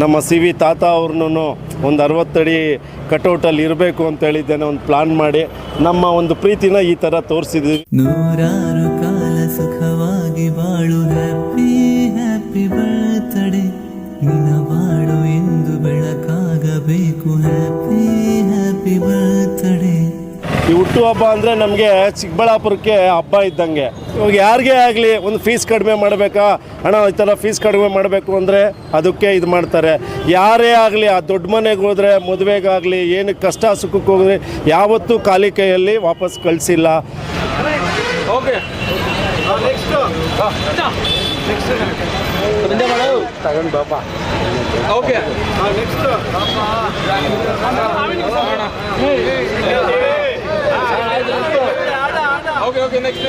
ನಮ್ಮ C V ತಾತ ಅವ್ರನ್ನೂ ಒಂದು 60 ಅಡಿ ಕಟೌಟಲ್ಲಿ ಇರಬೇಕು ಅಂತ ಹೇಳಿದ್ದೇನೆ. ಒಂದು ಪ್ಲಾನ್ ಮಾಡಿ ನಮ್ಮ ಒಂದು ಪ್ರೀತಿನ ಈ ಥರ ತೋರಿಸಿದ್ವಿ. ನೂರಾರು ಕಾಲ ಸುಖವಾಗಿ ಬಾಳು, ಹ್ಯಾಪಿ ಹ್ಯಾಪಿ ಬರ್ತ್ಡೇ, ನಿನ್ನ ಬಾಳು ಎಂದು ಬೆಳಕಾಗಬೇಕು, ಹ್ಯಾಪಿ ಹ್ಯಾಪಿ ಬರ್ತ್ಡೇ. ಈ ಹುಟ್ಟುಹಬ್ಬ ಅಂದರೆ ನಮಗೆ ಚಿಕ್ಕಬಳ್ಳಾಪುರಕ್ಕೆ ಹಬ್ಬ ಇದ್ದಂಗೆ. ಇವಾಗ ಯಾರಿಗೇ ಆಗಲಿ ಒಂದು ಫೀಸ್ ಕಡಿಮೆ ಮಾಡಬೇಕಾ, ಹಣ ಈ ಥರ ಫೀಸ್ ಕಡಿಮೆ ಮಾಡಬೇಕು ಅಂದರೆ ಅದಕ್ಕೆ ಇದು ಮಾಡ್ತಾರೆ. ಯಾರೇ ಆಗಲಿ ಆ ದೊಡ್ಡ ಮನೆಗೆ ಹೋದರೆ, ಮದುವೆಗಾಗಲಿ, ಏನಕ್ಕೆ ಕಷ್ಟ ಸುಖಕ್ಕೆ ಹೋದರೆ ಯಾವತ್ತೂ ಖಾಲಿ ಕೈಯಲ್ಲಿ ವಾಪಸ್ ಕಳಿಸಿಲ್ಲ. ಓಕೆ ತಗೊಂಡು ಬಾಪ. ಓಕೆ ಓಕೆ ಓಕೆ ನೆಕ್ಸ್ಟ್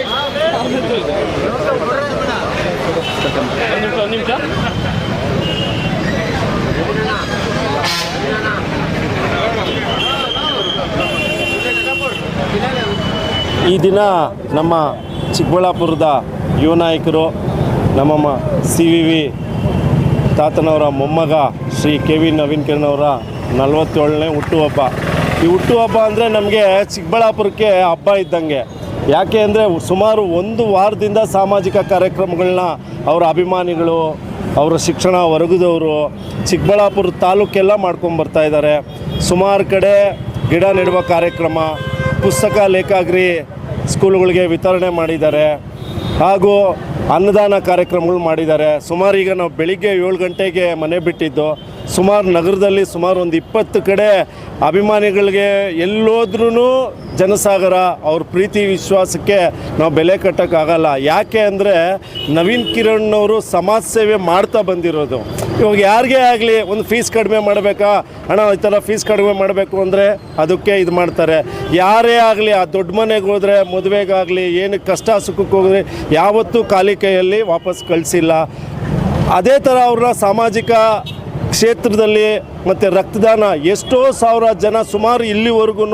ನಿಮಿಷ. ಈ ದಿನ ನಮ್ಮ ಚಿಕ್ಕಬಳ್ಳಾಪುರದ ಯುವ ನಾಯಕರು ನಮ್ಮ ಸಿ ವಿ ತಾತನವರ ಮೊಮ್ಮಗ ಶ್ರೀ ಕೆ ವಿ ನವೀನ್ ಕಿರಣ್ ಅವರ 47ನೇ ಹುಟ್ಟುಹಬ್ಬ. ಈ ಹುಟ್ಟುಹಬ್ಬ ಅಂದರೆ ನಮಗೆ ಚಿಕ್ಕಬಳ್ಳಾಪುರಕ್ಕೆ ಹಬ್ಬ ಇದ್ದಂಗೆ. ಯಾಕೆ ಅಂದರೆ ಸುಮಾರು 1 ವಾರದಿಂದ ಸಾಮಾಜಿಕ ಕಾರ್ಯಕ್ರಮಗಳನ್ನ ಅವರ ಅಭಿಮಾನಿಗಳು, ಅವರ ಶಿಕ್ಷಣ ವರ್ಗದವರು ಚಿಕ್ಕಬಳ್ಳಾಪುರ ತಾಲೂಕೆಲ್ಲ ಮಾಡ್ಕೊಂಬರ್ತಾ ಇದ್ದಾರೆ. ಸುಮಾರು ಕಡೆ ಗಿಡ ನೆಡುವ ಕಾರ್ಯಕ್ರಮ, ಪುಸ್ತಕ ಲೇಖಾಗೃಹಿ ಸ್ಕೂಲುಗಳಿಗೆ ವಿತರಣೆ ಮಾಡಿದ್ದಾರೆ, ಹಾಗೂ ಅನ್ನದಾನ ಕಾರ್ಯಕ್ರಮಗಳು ಮಾಡಿದ್ದಾರೆ. ಸುಮಾರು ಈಗ ನಾವು ಬೆಳಿಗ್ಗೆ 7 ಗಂಟೆಗೆ ಮನೆ ಬಿಟ್ಟಿದ್ದು, ಸುಮಾರು ನಗರದಲ್ಲಿ ಸುಮಾರು ಒಂದು 20 ಕಡೆ ಅಭಿಮಾನಿಗಳಿಗೆ ಎಲ್ಲೋದ್ರೂ ಜನಸಾಗರ. ಅವ್ರ ಪ್ರೀತಿ ವಿಶ್ವಾಸಕ್ಕೆ ನಾವು ಬೆಲೆ ಕಟ್ಟೋಕ್ಕಾಗಲ್ಲ. ಯಾಕೆ ಅಂದರೆ ನವೀನ್ ಕಿರಣ್ ಅವರು ಸಮಾಜ ಸೇವೆ ಮಾಡ್ತಾ ಬಂದಿರೋದು. ಇವಾಗ ಯಾರಿಗೇ ಆಗಲಿ ಒಂದು ಫೀಸ್ ಕಡಿಮೆ ಮಾಡಬೇಕಾ, ಹಣ ಈ ಥರ ಫೀಸ್ ಕಡಿಮೆ ಮಾಡಬೇಕು ಅಂದರೆ ಅದಕ್ಕೆ ಇದು ಮಾಡ್ತಾರೆ. ಯಾರೇ ಆಗಲಿ ಆ ದೊಡ್ಡ ಮನೆಗೆ ಹೋದರೆ, ಮದುವೆಗಾಗಲಿ, ಏನಕ್ಕೆ ಕಷ್ಟ ಸುಖಕ್ಕೆ ಹೋದರೆ ಯಾವತ್ತೂ ಖಾಲಿ ಕೈಯಲ್ಲಿ ವಾಪಸ್ ಕಳಿಸಿಲ್ಲ. ಅದೇ ಥರ ಅವ್ರನ್ನ ಸಾಮಾಜಿಕ ಕ್ಷೇತ್ರದಲ್ಲಿ ಮತ್ತು ರಕ್ತದಾನ ಎಷ್ಟೋ ಸಾವಿರ ಜನ, ಸುಮಾರು ಇಲ್ಲಿವರೆಗೂ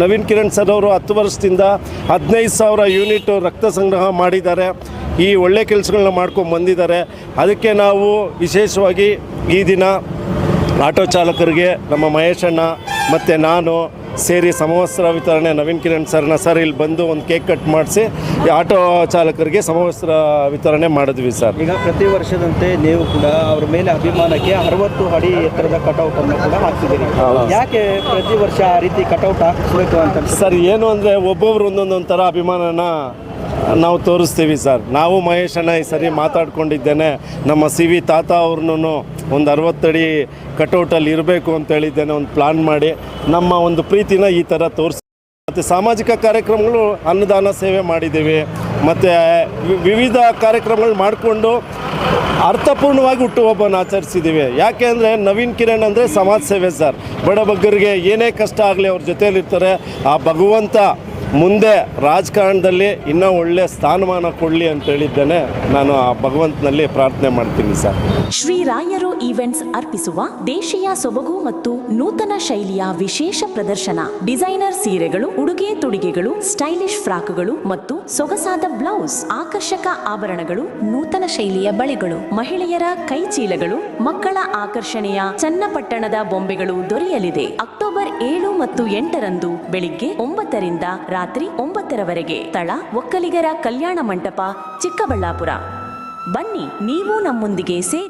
ನವೀನ್ ಕಿರಣ್ ಸರ್ ಅವರು 10 ವರ್ಷದಿಂದ 15,000 ಯೂನಿಟ್ ರಕ್ತ ಸಂಗ್ರಹ ಮಾಡಿದ್ದಾರೆ. ಈ ಒಳ್ಳೆ ಕೆಲಸಗಳನ್ನ ಮಾಡ್ಕೊಂಡು ಬಂದಿದ್ದಾರೆ. ಅದಕ್ಕೆ ನಾವು ವಿಶೇಷವಾಗಿ ಈ ದಿನ ಆಟೋ ಚಾಲಕರಿಗೆ ನಮ್ಮ ಮಹೇಶಣ್ಣ ಮತ್ತು ನಾನು ಸೇರಿ ಸಮವಸ್ತ್ರ ವಿತರಣೆ ನವೀನ್ ಕಿರಣ್ ಸರ್ನ ಸರ್ ಇಲ್ಲಿ ಬಂದು ಒಂದು ಕೇಕ್ ಕಟ್ ಮಾಡಿಸಿ ಆಟೋ ಚಾಲಕರಿಗೆ ಸಮವಸ್ತ್ರ ವಿತರಣೆ ಮಾಡಿದ್ವಿ ಸರ್. ಈಗ ಪ್ರತಿ ವರ್ಷದಂತೆ ನೀವು ಕೂಡ ಅವ್ರ ಮೇಲೆ ಅಭಿಮಾನಕ್ಕೆ 60 ಅಡಿ ಎತ್ತರದ ಕಟೌಟನ್ನು ಕೂಡ ಹಾಕ್ತಿದ್ದೀರಿ. ಯಾಕೆ ಪ್ರತಿ ವರ್ಷ ಆ ರೀತಿ ಕಟೌಟ್ ಹಾಕಿಸ್ಬೇಕು ಅಂತ ಸರ್? ಏನು ಅಂದರೆ ಒಬ್ಬೊಬ್ರು ಒಂದೊಂದು ಥರ ಅಭಿಮಾನನ ನಾವು ತೋರಿಸ್ತೀವಿ ಸರ್. ನಾವು ಮಹೇಶಣ್ಣ ಈ ಸರಿ ಮಾತಾಡ್ಕೊಂಡಿದ್ದೇನೆ, ನಮ್ಮ ಸಿ ವಿ ತಾತ ಅವ್ರನ್ನೂ ಒಂದು 60 ಅಡಿ ಕಟೌಟಲ್ಲಿ ಇರಬೇಕು ಅಂತ ಹೇಳಿದ್ದೇನೆ. ಒಂದು ಪ್ಲಾನ್ ಮಾಡಿ ನಮ್ಮ ಒಂದು ಪ್ರೀತಿನ ಈ ಥರ ತೋರಿಸಿ, ಮತ್ತು ಸಾಮಾಜಿಕ ಕಾರ್ಯಕ್ರಮಗಳು, ಅನ್ನದಾನ ಸೇವೆ ಮಾಡಿದ್ದೀವಿ, ಮತ್ತು ವಿವಿಧ ಕಾರ್ಯಕ್ರಮಗಳು ಮಾಡಿಕೊಂಡು ಅರ್ಥಪೂರ್ಣವಾಗಿ ಹುಟ್ಟುಹಬ್ಬನ ಆಚರಿಸಿದ್ದೀವಿ. ಯಾಕೆ ಅಂದರೆ ನವೀನ್ ಕಿರಣ್ ಅಂದರೆ ಸಮಾಜ ಸೇವೆ ಸರ್. ಬಡಬಗ್ಗರಿಗೆ ಏನೇ ಕಷ್ಟ ಆಗಲಿ ಅವ್ರ ಜೊತೆಯಲ್ಲಿರ್ತಾರೆ. ಆ ಭಗವಂತ ಮುಂದೆ ರಾಜಕಾರಣದಲ್ಲಿ ಇನ್ನೂ ಒಳ್ಳೆಯ ಸ್ಥಾನಮಾನ ಕೊಡಲಿ ಅಂತ ಹೇಳಿದ್ದೇನೆ. ನಾನು ಆ ಭಗವಂತನಲ್ಲಿ ಪ್ರಾರ್ಥನೆ ಮಾಡ್ತೀನಿ ಸರ್. ಶ್ರೀ ರಾಯರು ಈವೆಂಟ್ಸ್ ಅರ್ಪಿಸುವ ದೇಶೀಯ ಸೊಬಗು ಮತ್ತು ನೂತನ ಶೈಲಿಯ ವಿಶೇಷ ಪ್ರದರ್ಶನ, ಡಿಸೈನರ್ ಸೀರೆಗಳು, ಉಡುಗೆ ತೊಡುಗೆಗಳು, ಸ್ಟೈಲಿಶ್ ಫ್ರಾಕ್ಗಳು ಮತ್ತು ಸೊಗಸಾದ ಬ್ಲೌಸ್, ಆಕರ್ಷಕ ಆಭರಣಗಳು, ನೂತನ ಶೈಲಿಯ ಬಳೆಗಳು, ಮಹಿಳೆಯರ ಕೈಚೀಲಗಳು, ಮಕ್ಕಳ ಆಕರ್ಷಣೆಯ ಚನ್ನಪಟ್ಟಣದ ಬೊಂಬೆಗಳು ದೊರೆಯಲಿದೆ. ಅಕ್ಟೋಬರ್ 7 ಮತ್ತು 8ರಂದು ಬೆಳಿಗ್ಗೆ 9 ರಿಂದ ರಾತ್ರಿ 9ರವರೆಗೆ. ಸ್ಥಳ ಒಕ್ಕಲಿಗರ ಕಲ್ಯಾಣ ಮಂಟಪ, ಚಿಕ್ಕಬಳ್ಳಾಪುರ. ಬನ್ನಿ, ನೀವು ನಮ್ಮೊಂದಿಗೆ ಸೇರಿ.